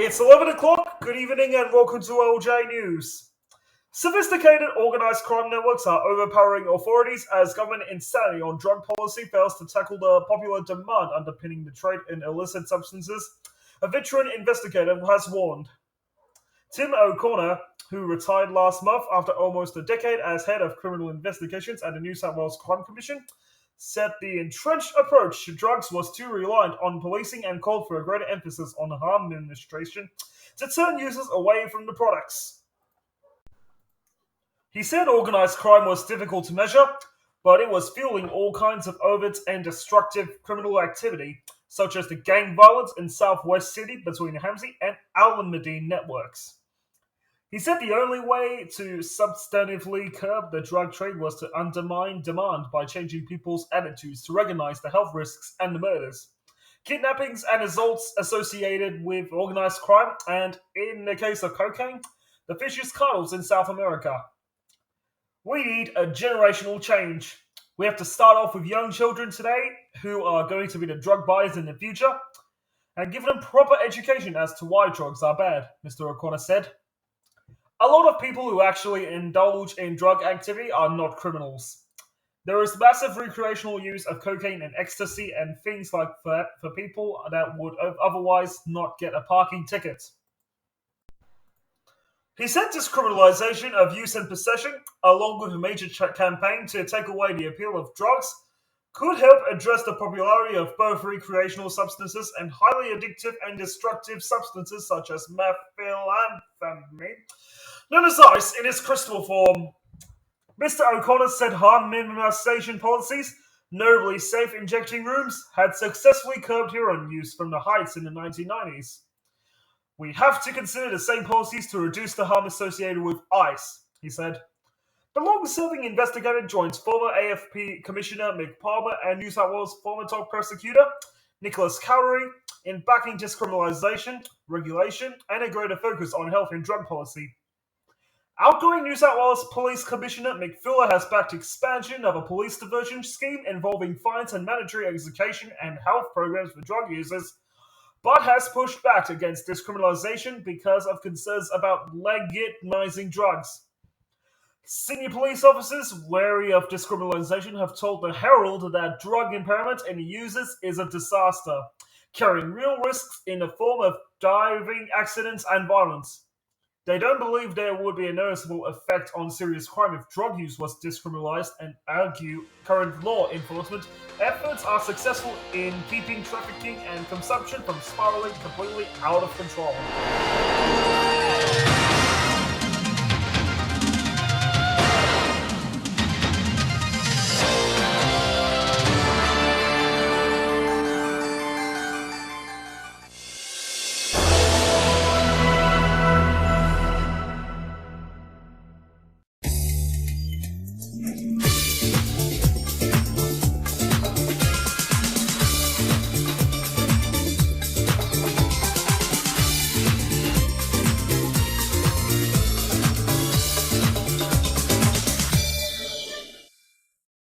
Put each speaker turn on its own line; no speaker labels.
it's 11 o'clock. Good evening and welcome to LJ News. Sophisticated organised crime networks are overpowering authorities as government insanity on drug policy fails to tackle the popular demand underpinning the trade in illicit substances, a veteran investigator has warned. Tim O'Connor, who retired last month after almost a decade as head of criminal investigations at the New South Wales Crime Commission, said the entrenched approach to drugs was too reliant on policing and called for a greater emphasis on harm minimisation to turn users away from the products. He said organised crime was difficult to measure, but it was fueling all kinds of overt and destructive criminal activity, such as the gang violence in Southwest Sydney between the Hamzy and Alameddine networks. He said the only way to substantively curb the drug trade was to undermine demand by changing people's attitudes to recognize the health risks and the murders, kidnappings and assaults associated with organized crime, and, in the case of cocaine, the vicious cartels in South America. We need a generational change. We have to start off with young children today who are going to be the drug buyers in the future and give them proper education as to why drugs are bad, Mr. O'Connor said. A lot of people who actually indulge in drug activity are not criminals. There is massive recreational use of cocaine and ecstasy and things like that for people that would otherwise not get a parking ticket. He said discriminalization of use and possession, along with a major campaign to take away the appeal of drugs, could help address the popularity of both recreational substances and highly addictive and destructive substances such as methamphetamine, known as ice in its crystal form. Mr. O'Connor said harm minimisation policies, notably safe injecting rooms, had successfully curbed heroin use from the heights in the 1990s. We have to consider the same policies to reduce the harm associated with ice, he said. The long-serving investigator joins former AFP Commissioner Mick Palmer and New South Wales former top prosecutor Nicholas Cowdery in backing discriminalisation, regulation, and a greater focus on health and drug policy. Outgoing New South Wales Police Commissioner Mick Fuller has backed expansion of a police diversion scheme involving fines and mandatory execution and health programs for drug users, but has pushed back against discriminalisation because of concerns about legitimising drugs. Senior police officers wary of discriminalisation have told the Herald that drug impairment in users is a disaster, carrying real risks in the form of driving accidents and violence. They don't believe there would be a noticeable effect on serious crime if drug use was discriminalised and argue current law enforcement efforts are successful in keeping trafficking and consumption from spiraling completely out of control.